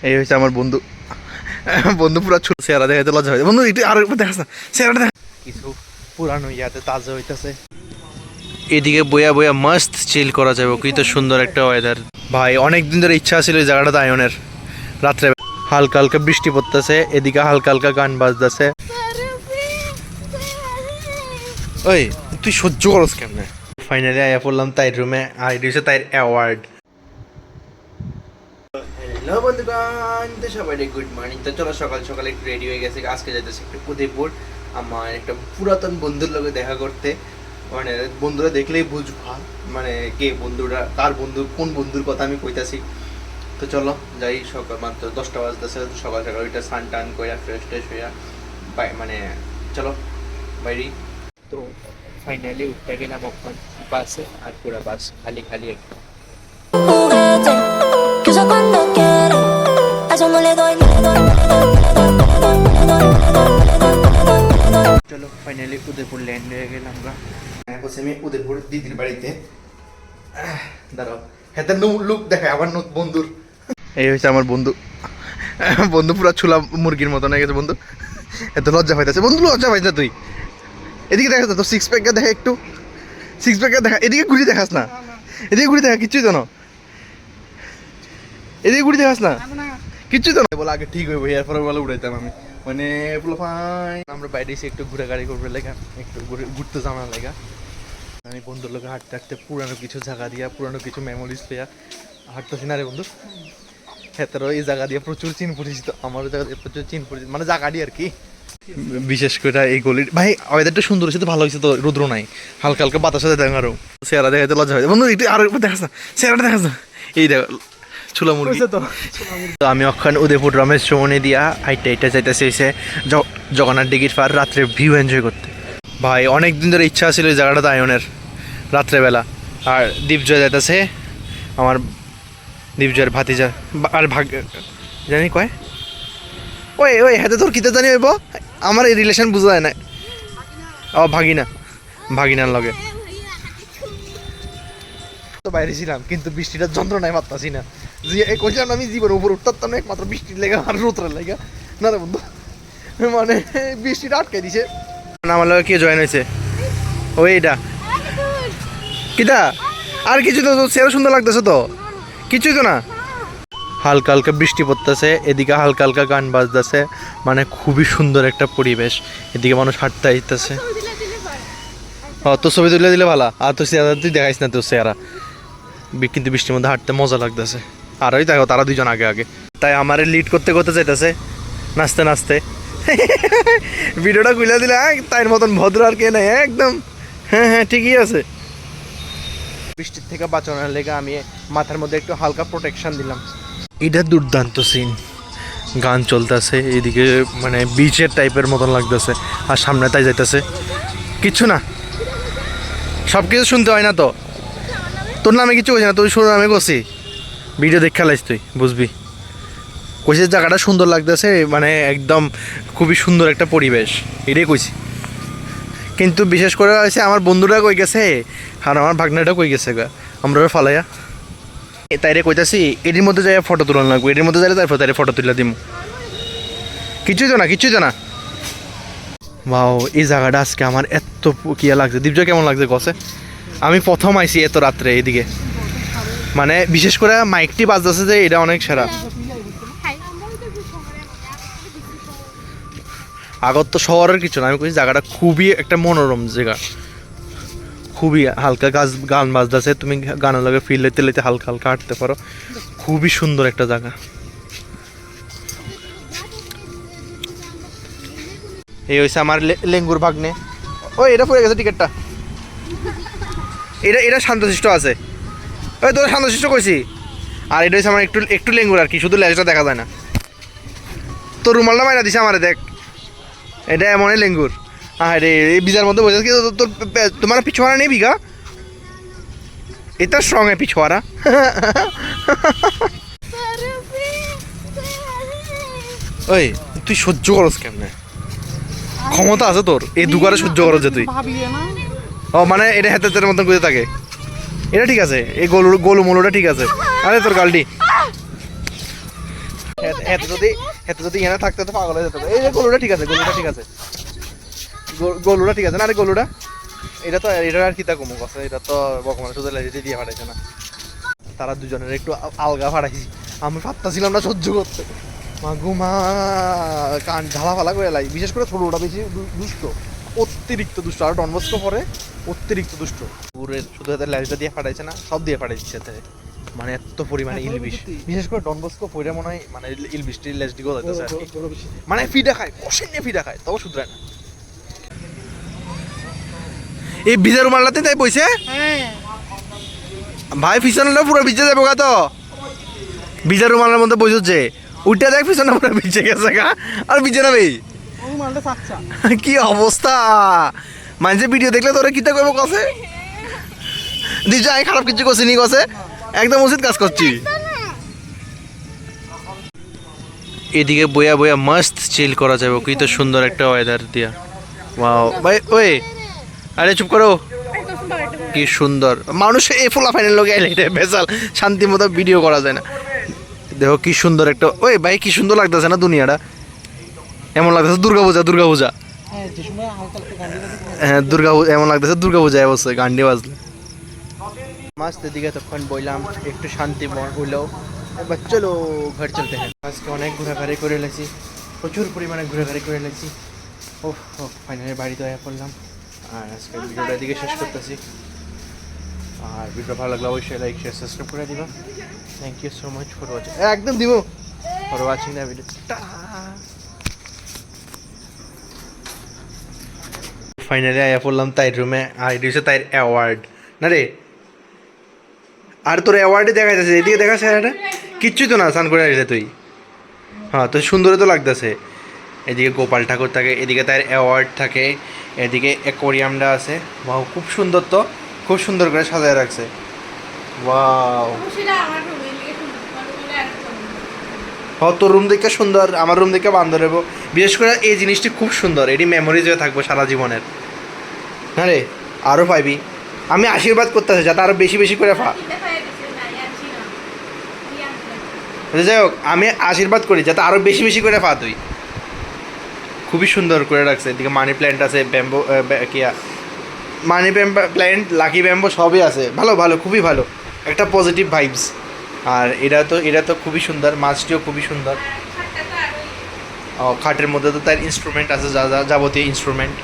এই হচ্ছে আমার বন্ধু। বন্ধু পুরো ছোট চেহারা দেখাইতে লজ্জা হয়। বন্ধু একটু আর দেখাস না, চেহারাটা দেখা। কিছু পুরানো ইয়াতে তাজা হইতেছে। এদিকে বইয়া বইয়া মাস্ত চিল করা যাবে, কি তো সুন্দর একটা ওয়েদার ভাই। অনেক দিন ধরে ইচ্ছা ছিল এই জায়গাটাতে আয়নের। রাত্রে হালকা হালকা বৃষ্টি পড়তেছে, এদিকে হালকা হালকা গান বাজতেছে। ওই তুই সহ্য করস কেমনে? ফাইনালি আয়া পড়লাম তাইর রুমে, আর এটি হচ্ছে তাইর অ্যাওয়ার্ড। হ্যালো বন্ধুগণ, তো সবাই গুড মর্নিং। তো চলো সকাল সকালে একটু রেডি হয়ে গেছে, আজকে যাইতেছে একটু উদয়পুর আমার একটা পুরাতন বন্ধুর লগে দেখা করতে। মানে বন্ধুরা দেখলেই বুঝবা মানে কে বন্ধুরা, কার বন্ধু, কোন বন্ধুর কথা আমি কইতাছি। তো চলো যাই, সকাল মাত্র 10টা বাজতেছে। সকাল সকাল ওইটা স্নান টান কইরা ফ্রেশ ট্রেশ হইয়া মানে চলো বাইরে। তো ফাইনালি উঠতে গেলাম এখন বাসে, আর পুরো বাস খালি খালি একটা। চলো ফাইনালি উদয়পুর ল্যান্ড হয়ে গেলাম আমরা। এখন আমি উদয়পুর দিদির বাড়িতে। দাঁড়াও, হ্যাঁ লুক দেখায় আমার বন্ধুর। এই হচ্ছে আমার বন্ধু। বন্ধু পুরো ছুলা মুরগির মতন হয়ে গেছে বন্ধু। এত লজ্জা পাইতেছে বন্ধু, লজ্জা পাইছ না তুই? এদিকে দেখাস না, তো সিক্স প্যাকটা দেখা, একটু সিক্স প্যাকটা দেখা। এদিকে ঘুরে দেখাস না, এদিকে ঘুরে দেখা, কিচ্ছুই তো না। এদিকে ঘুরে দেখাস না, কিচ্ছুই তো না। বলে আগে ঠিক হইব, এরপরে বলে উড়াইতাম আমি। মানে আমরা বাইরে এসে একটু ঘোরাঘুরি করবে লেগা, একটু ঘুরতে যাওয়ার লেগা। আমি বন্ধুর লোক হাঁটতে হাঁটতে পুরানো কিছু জায়গা দিয়া, পুরানো কিছু মেমোরিজ পেয়া হাঁটতেছি না রে বন্ধু। হ্যাঁ, তারও এই জায়গা দিয়ে প্রচুর চিন পরিচিত, আমারও জায়গা দিয়ে প্রচুর চিন পরিচিত, মানে জায়গাটি আর কি। বিশেষ করে এই গলির ভাই ওয়েদারটা সুন্দর হয়েছে, তো ভালো হয়েছে, তো রৌদ্র নাই, হালকা হালকা বাতাস সাথে দেখা। আরো চেহারা দেখাইতে লজ্জা হয় বন্ধু, একটু আর দেখাস না, চেহারাটা দেখাস না। এই দেখ ছুলা মুরগি। তো আমি ওখানে উদয়পুর রমেশ চৌমনি দিয়া আইটা যাইতেছে এসে জগন্নাথ ডিগির পার রাত্রে ভিউ এনজয় করতে। ভাই অনেক দিন ধরে ইচ্ছা ছিল এই জায়গাটাতে আয়নের রাত্রেবেলা। আর দীপজয় যাইতেছে আমার, দীপজয়ের ভাতিজা আর জানি কয় ওই ওই হাতে তোর কিতে জানি হইব, আমার এই রিলেশন বুঝা যায় না। ও ভাগিনার লগে তো বাইরে ছিলাম, কিন্তু বৃষ্টিটার যন্ত্রণায় পারতাছি না। যে কইছিলাম আমি জীবনের উপর উঠতাম না, একমাত্র বৃষ্টির লেগা আর রোদ্রের লেগা। না রে বন্ধু, মানে বৃষ্টিটা আটকে দিছে। আমার লগে কে জয়েন হয়েছে? ওই এটা কিটা, আর কিছু তো সেরা সুন্দর লাগতেছে তো, কিছুই তো না। হালকা হালকা বৃষ্টি পড়তেছে, এদিকে হালকা হালকা গান বাজতেছে, মানে খুবই সুন্দর একটা পরিবেশ। এদিকে মানুষ হাঁটতে আইতেছে। তোর ছবি তুলে দিলে ভালো, আর তোর চেহারা তুই দেখাইস না তোর চেহারা। কিন্তু বৃষ্টির মধ্যে হাঁটতে মজা লাগতেছে। আর ওই দেখো তারা দুজন আগে আগে, তাই আমারে লিড করতে করতে চাইতেছে নাচতে নাচতে। ভিডিওটা খুলে দিলে তাই মতন ভদ্র আর কে নাই একদম। হ্যাঁ হ্যাঁ ঠিকই আছে। বৃষ্টির থেকে বাঁচানোর লেগে আমি মাথার মধ্যে একটু হালকা প্রোটেকশন দিলাম। এটা দুর্দান্ত সিন, গান চলতেছে এদিকে, মানে বিচের টাইপের মতন লাগতেছে। আর সামনে তাই যাইতেছে, কিচ্ছু না, সব কিছু শুনতে হয় না তো। তোর নামে কিছু কইছি না, তুই শুনে নামে কছি, ভিডিও দেখে খেলাইস তুই বুঝবি। কইছে জায়গাটা সুন্দর লাগতেছে, মানে একদম খুবই সুন্দর একটা পরিবেশ, এটাই কইছি। কিন্তু বিশেষ করে হয়েছে আমার বন্ধুরা কই গেছে, আর আমার ভাগনাটা কই গেছে গা, আমরা ফালাইয়া তাইরে কইতাছি এটির মধ্যে যাই ফটো তুলন লাগবো, এটির মধ্যে যাই তারপর তাইরে ফটো তুলে দিম। কিছুই তো না, কিছুই তো না। বাও, এই জায়গাটা আজকে আমার এত কিয়া লাগছে। দীপজয় কেমন লাগছে কসে? আমি প্রথম আইছি এত রাত্রে এদিকে, মানে বিশেষ করে মাইকটি বাজতেছে যে, এটা অনেক সেরা। আগত তো শহরের কিছু না, আমি কইছি জায়গাটা খুবই একটা মনোরম জায়গা, খুবই হালকা গান বাজতেছে, তুমি গানের লগে ফিল লেতে লেতে হালকা হালকা হাঁটতে পারো, খুবই সুন্দর একটা জায়গা। এই হয়েছে আমার লেঙ্গুর ভাগ্নে। ও এটা পড়ে গেছে টিকিটটা, এটা শান্তশিষ্ট আছে। ওই তোর শান্তশিষ্ট কইছি। আর এটা হচ্ছে আমার একটু একটু লেঙ্গুর আর কি, শুধু লেজটা দেখা যায় না। তোর রুমালটা মাইনা দিছে আমারে, দেখ এটা এমনই লেঙ্গুর। আরে এই বিজার মধ্যে বসে কি তোর তোমার পিছুয়ারা নেই বিঘা, এটা স্ট্রং है পিছুয়ারা। ওই তুই সহ্য করস কেমনে? ক্ষমতা আছে তোর এই দুগারে সহ্য করস যে তুই? ও মানে এটা হাতের মতন করে থাকে, এটা ঠিক আছে, এই গোলু মোলুটা ঠিক আছে। আরে তোর গালটি হেতে যদি এখানে থাকতে তো পাগল হয়ে যেত। এই যে গলুটা ঠিক আছে, গলুটা ঠিক আছে, গলুটা ঠিক আছে না রে গলুটা। এটা তো এটা আর কি তা কমুক আছে, এটা তো ভগবান শুধু লেজে দিয়ে ফাটাইছে না। তারা দুজনের একটু আলগা ফাটাইছি, আমি পারতাছিলাম না সহ্য করতে। মা ঘুমা কান ঝালা ফালা করে লাই, বিশেষ করে ছোটোটা বেশি দুষ্ট, অতিরিক্ত দুষ্ট। আর ডনবস্কো পরে অতিরিক্ত দুষ্ট। পুরের শুধু হাতে লেজটা দিয়ে ফাটাইছে না, সব দিয়ে ফাটাইছে সাথে, মানে এত পরিমাণে ইলবিশ। বিশেষ করে ডনবস্কো পরে মনে হয় মানে ইলবিশটির লেজ দিকেও যাইতেছে আর কি, মানে ফিডা খায়, অসীম ফিডা খায়, তবে শুধরায় না। এই ভিজা রুমালটাতে তাই পয়সা ভাই পিছনটা পুরো ভিজে যাবো গা, তো ভিজা রুমালের মধ্যে বসেছে, উঠে দেখ পিছনে পুরো ভিজে গেছে গা, আর ভিজে না ভাই। কি অবস্থা, মানুষের ভিডিও দেখলে তোরা কিতা করবো কসে দিস, আমি খারাপ কিছু করছি নি কসে, একদম উচিত কাজ করছি। এদিকে বইয়া বইয়া মস্ত চিল করা যাবে, কি তো সুন্দর একটা ওয়েদার দিয়া। ওয়াও ভাই, ওই আরে চুপ করো, কি সুন্দর মানুষ। এই ফোলা ফাইনাল লোক বেসাল শান্তি মতো ভিডিও করা যায় না। দেখো কি সুন্দর একটা, ওই ভাই কি সুন্দর লাগতেছে না দুনিয়াটা, এমন লাগতেছে দুর্গাপূজা, দুর্গাপূজা। হ্যাঁ দুর্গাপূজা এমন লাগতেছে, দুর্গাপূজা অবশ্যই গান্ডি বাজলে মাস্ত। এদিকে তখন বললাম একটু শান্তি হইলেও, এবার চলো ঘর চলতে হ্যাঁ। আজকে অনেক ঘোরাঘুরি করে এলেছি, প্রচুর পরিমাণে ঘোরাঘুরি করে এলেছি। ও ফাইনালি বাড়িতে আয়া পড়লাম। আর আজকে ভিডিওটা এদিকে শেষ করতেছি। আর ভিডিও ভালো লাগলে অবশ্যই লাইক শেয়ার সাবস্ক্রাইব করে দিবা। Thank you so much for watching, একদম দিব for watching the video. Finally আয়া পড়লাম তাইর রুমে, আর এটি হচ্ছে তাইর অ্যাওয়ার্ড না রে। আর তোর অ্যাওয়ার্ডে দেখা যাচ্ছে, এদিকে দেখাচ্ছে এটা কিচ্ছুই তো না, স্নান করে আসলে তুই। হ্যাঁ তো সুন্দরই তো লাগতেছে। এদিকে গোপাল ঠাকুর থাকে, এদিকে তার অ্যাওয়ার্ড থাকে, এদিকে অ্যাকোরিয়ামটা আছে। ওয়াও খুব সুন্দর, তো খুব সুন্দর করে সাজায় রাখছে। ওয়াও হ্যাঁ তোর রুম দেখে সুন্দর, আমার রুম দেখে বান্ধব হবো। বিশেষ করে এই জিনিসটি খুব সুন্দর, এটি মেমোরিজ হয়ে থাকবো সারা জীবনের। হ্যাঁ রে আরও পাইবি, আমি আশীর্বাদ করতেছি যাতে আরও বেশি বেশি করে যাই হোক আমি আশীর্বাদ করি যাতে আরও বেশি বেশি করে পা তুই। খুবই সুন্দর করে রাখছে। এদিকে মানি প্ল্যান্ট আছে, ব্যাম্বো কিয়া মানি প্ল্যান্ট, লাকি ব্যাম্বো সবই আছে। ভালো ভালো, খুবই ভালো, একটা পজিটিভ ভাইবস। আর এটা তো খুবই সুন্দর, মাছটিও খুবই সুন্দর। খাটের মধ্যে তো তার ইনস্ট্রুমেন্ট আছে, যা যা যাবতীয় ইনস্ট্রুমেন্ট।